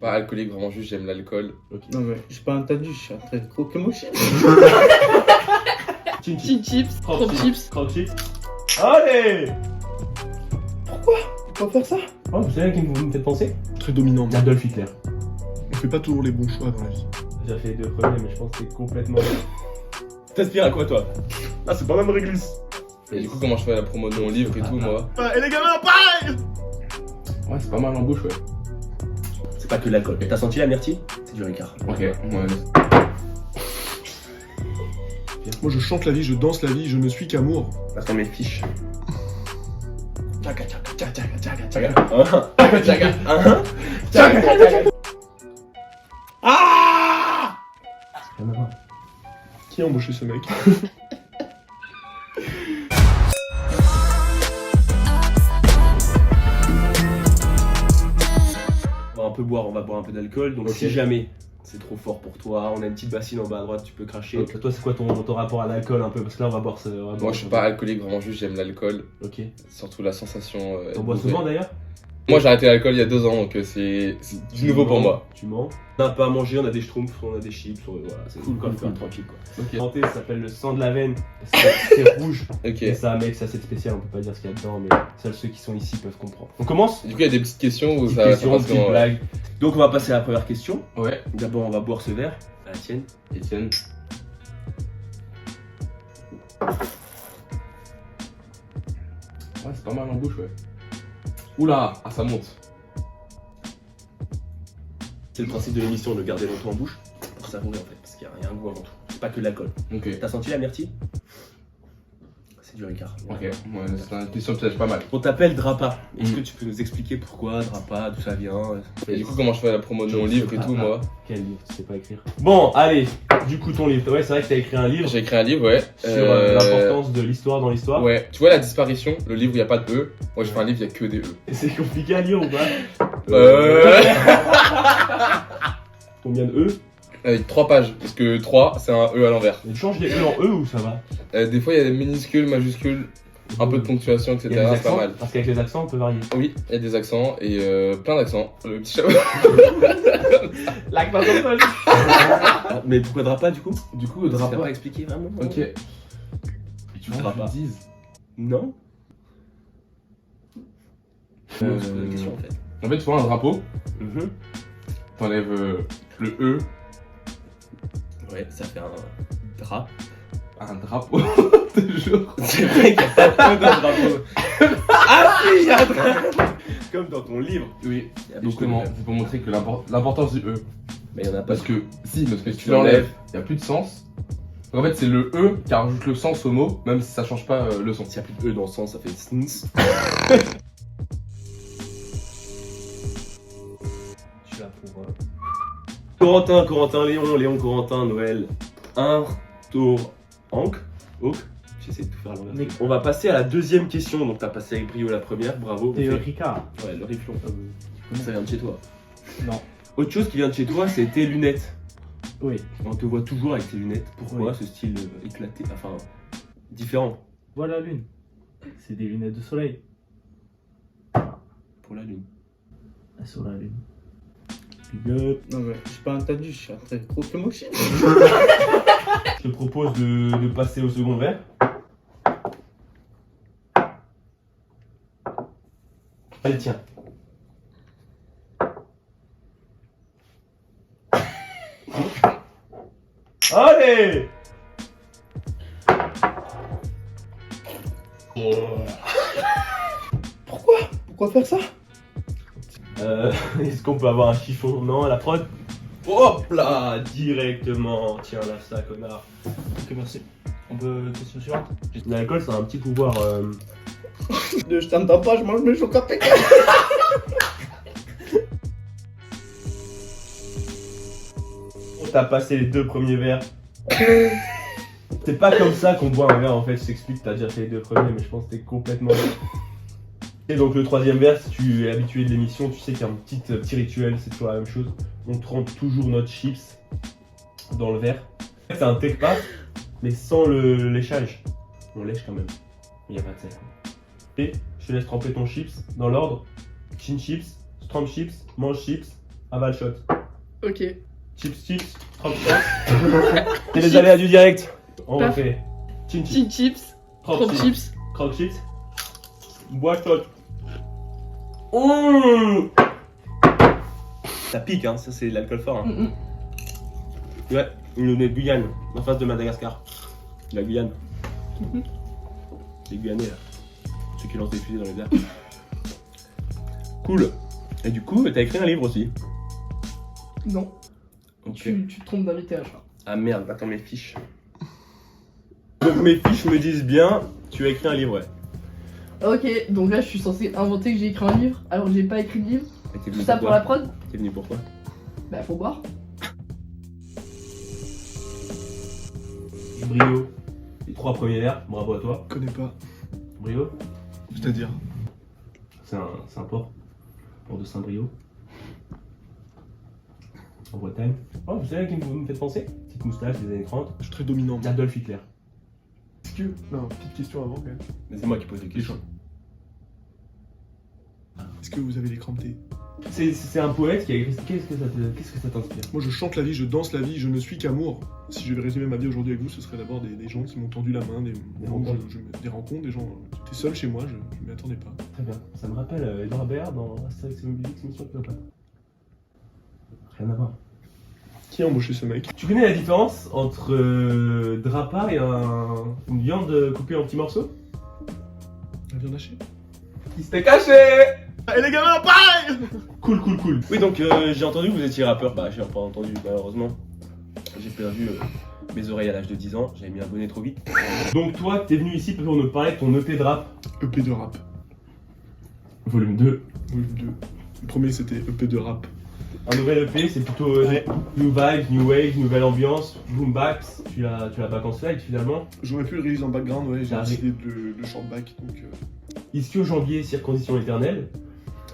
pas alcoolique, vraiment juste j'aime l'alcool. Ok. Non mais j'ai pas entendu, je suis en train de croquer mon chien. Chin Chin chips, crop chips. Crop chips. Allez! Pourquoi faire ça? Oh, vous savez à qui vous me faites penser? Très dominant. Adolf Hitler. On fait pas toujours les bons choix dans la vie. J'ai déjà fait les deux premiers, mais je pense que c'est complètement. T'aspires à quoi toi? Ah, c'est pas même réglisse. Et du coup, comment je fais la promo de mon livre et tout, moi? Et les gamins, pareil! Ouais, c'est pas mal en bouche, ouais. C'est pas que de l'alcool. Et t'as senti la myrtille? C'est du Ricard. Ok, ouais. Moi je chante la vie, je danse la vie, je ne suis qu'amour. Attends mes fiches. Tchaga, tchaga, tchaga, tchaga, tchaga. Ah! Qui a embauché ce mec? On va un peu boire, on va boire un peu d'alcool. Donc si jamais c'est trop fort pour toi, on a une petite bassine en bas à droite, tu peux cracher. Okay. Toi, c'est quoi ton rapport à l'alcool un peu? Parce que là, on va boire ça. Moi, je suis pas alcoolique, vraiment juste j'aime l'alcool. Ok. Surtout la sensation. T'en bois souvent d'ailleurs? Moi, j'ai arrêté l'alcool il y a 2 ans, donc c'est du nouveau pour moi. Tu mens. On n'a pas à manger, on a des schtroumpfs, on a des chips, voilà, c'est cool, tranquille quoi. Ok. Santé, ça s'appelle le sang de la veine, c'est rouge. Ok. Et ça, mec, c'est assez spécial, on peut pas dire ce qu'il y a dedans, mais seuls ceux qui sont ici peuvent comprendre. On commence? Du coup, il y a des petites questions où Petite ça question, passe petite comment, blague. Donc on va passer à la première question. Ouais. D'abord, on va boire ce verre. À la tienne. Etienne. Ouais, c'est pas mal en bouche, ouais. Oula, ah, ça monte. C'est le principe de l'émission, de le garder longtemps en bouche pour savourer en fait, parce qu'il y a un goût avant tout. C'est pas que de l'alcool. Ok. T'as senti la myrtille? C'est du Ricard. Ok, ouais, c'est une question piège pas mal. On t'appelle Drapa. Est-ce que tu peux nous expliquer pourquoi Drapa, d'où ça vient? Et du coup, comment je fais la promo de mon livre et tout, moi? Quel livre? Tu sais pas écrire. Bon, allez, du coup ton livre. Ouais, c'est vrai que t'as écrit un livre J'ai écrit un livre, ouais. sur l'importance de l'histoire dans l'histoire. Ouais, tu vois la disparition, le livre où il n'y a pas de E. Moi, je fais un livre, il n'y a que des E. Et c'est compliqué à lire ou pas? Combien de E? 3 pages, parce que 3, c'est un E à l'envers. Tu changes les E en E ou ça va? Des fois, il y a des minuscules, majuscules, un peu de ponctuation, etc. Il y a des C'est pas accents, mal. parce qu'avec les accents on peut varier. Oui, il y a des accents et plein d'accents. Le petit chapeau. Mais pourquoi Drapa du coup? Du coup, T'as drapeau. pas expliqué vraiment? Ok. Et tu voudras pas. Non? C'est une question en fait. En fait, tu vois un drapeau, Mhm. t'enlèves le E, Ouais, ça fait un drap. un drapeau, toujours. C'est vrai qu'il n'y a pas de E dans le drapeau. Ah si, il y a un drapeau. Comme dans ton livre. Oui. Il y a Donc, beaucoup de comment E. c'est pour montrer que l'importance du E. Mais il n'y en a pas. Parce que, si, parce que si Tu tu l'enlèves, l'enlèves. il n'y a plus de sens. Donc, en fait, c'est le E qui rajoute le sens au mot, même si ça change pas le son. S'il n'y a plus de E dans le sens, ça fait sns. Je suis là pour. Corentin, Léon, Corentin, Noël. Un tour. Hank. Hawk. J'essaie de tout faire à l'envers. Mais- On va passer à la deuxième question. Donc, t'as passé avec brio la première. Bravo. T'es On fait- Ricard. Ouais, le riflon. Ça vient de chez toi. Non. Autre chose qui vient de chez toi, c'est tes lunettes. Oui. On te voit toujours avec tes lunettes. Pourquoi Oui. ce style éclaté, enfin différent Voilà la lune. C'est des lunettes de soleil. pour la lune? Sur la lune. Non mais j'ai pas entendu, je suis en train de croquer mon chien. Je te propose de passer au second verre. Allez, tiens. Allez! Pourquoi faire ça? Est-ce qu'on peut avoir un chiffon? Non, à la prod? Hop là! Directement. Tiens, lâche ça, connard. Ok, merci. On peut. Question suivante. L'alcool, ça a un petit pouvoir. Je t'entends pas, je mange mes chocolats. On t'a passé les 2 premiers verres. C'est pas comme ça qu'on boit un verre en fait, je t'explique, t'as déjà fait les 2 premiers, mais je pense que t'es complètement. Et donc le 3e verre, si tu es habitué de l'émission, tu sais qu'il y a un petit rituel, c'est toujours la même chose. On trempe toujours notre chips dans le verre. C'est un take pass, mais sans le léchage. On lèche quand même, mais il n'y a pas de sel. Et je te laisse tremper ton chips dans l'ordre. Chin chips, strom chips, mange chips, Aval shot. Ok. Chips, 30 shots. C'est les aléas du direct. On Paf. refait. Chin Chin chips. Trop chips. Croque chips. Bois shot. Mmh. Ça pique, hein, ça c'est de l'alcool fort. Hein. Ouais, une Guyane, en face de Madagascar. La Guyane. Les Guyanais là. Ceux qui lancent des fusées dans les airs. Cool. Et du coup, t'as écrit un livre aussi. Non. Ok. Tu te trompes d'invité à chat. Ah merde, attends mes fiches. Donc mes fiches me disent bien, tu as écrit un livre, ouais. Ok, donc là je suis censé inventer que j'ai écrit un livre alors que j'ai pas écrit de livre. Et t'es Tout venu ça pour pourquoi la prod. T'es venu pourquoi? Bah faut boire. Brio. Les 3 premiers vers, bravo à toi. Je connais pas. Brio, C'est-à-dire. c'est un port. Port de Saint-Brio. En Bretagne. Oh, vous savez à qui vous me faites penser? Petite moustache des années 30. Je suis très dominant. Adolf Hitler. Est-ce que. Non, petite question avant quand même. Mais c'est moi qui pose les questions. Est-ce que vous avez les cramptés? C'est un poète qui a écrit. Qu'est-ce que ça t'inspire? Moi je chante la vie, je danse la vie, je ne suis qu'amour. Si je devais résumer ma vie aujourd'hui avec vous, ce serait d'abord des gens qui m'ont tendu la main, des moments où des rencontres, des gens. J'étais seul chez moi, je m'y attendais pas. Très bien. Ça me rappelle Edouard Baird dans Astérix et Obélix, Mission Cléopâtre. Rien à voir. Qui a embauché ce mec? Tu connais la différence entre drapa et une viande coupée en petits morceaux? La viande hachée? Il s'était caché! Et les gamins, pareil! Cool. Oui, donc j'ai entendu que vous étiez rappeur. Bah, j'ai pas entendu, malheureusement. J'ai perdu mes oreilles à l'âge de 10 ans. J'avais mis un bonnet trop vite. Donc, toi, t'es venu ici pour nous parler de ton EP de rap. EP de rap. Volume 2. Volume 2. Le premier c'était EP de rap. Un nouvel EP, c'est plutôt new vibes, new wave, nouvelle ambiance, boom bap. Tu l'as pas cancellé finalement. J'aurais pu le réaliser en background, ouais, j'ai Ça décidé de le short back, donc. Ischio-Jambier, circoncision éternelle.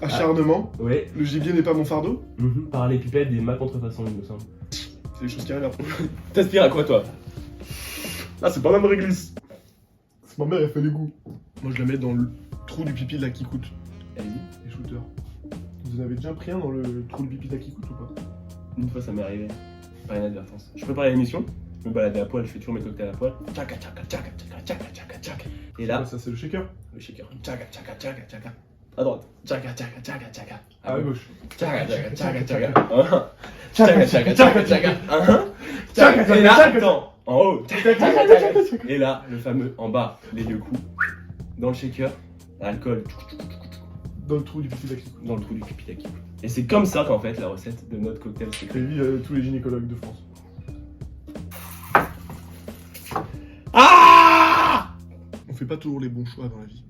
Acharnement, Ouais. le gibier n'est pas mon fardeau. Parallépipède et ma contrefaçon, il me semble. C'est des choses qui arrivent après. T'aspires à quoi, toi? Ah, c'est pas ma réglisse. C'est ma mère, elle fait les goûts. Moi, je la mets dans le trou du pipi de la Kikoute. Les shooters. Vous en avez déjà pris un dans le trou du pipi de la Kikoute ou pas? Une fois, ça m'est arrivé. Pas une advertance. Je préparais l'émission, je me baladais à poil, je fais toujours mes cocktails à poil. Tchaka, tchaka, tchaka, tchaka, tchaka, tchaka, tchaka. Et là, Ça, c'est le shaker. le shaker. Tchaka, tchaka, tchaka, tchaka. À droite. Tchaka, tchaka, tchaka, tchaka. À gauche. Tchaka, tchaka, tchaka, tchaka. Tchaka, tchaka, tchaka, tchaka. Tchaka, et là, attends, en haut. Tchaka, tchaka, tchaka. Et là, le fameux en bas, les deux coups. Dans le shaker, l'alcool. Dans le trou du pipi de la Kikoute. Dans le trou du pipi d'Aki. Et c'est comme ça qu'en fait la recette de notre cocktail s'est créée. Prévu tous les gynécologues de France. Ah! On fait pas toujours les bons choix dans la vie.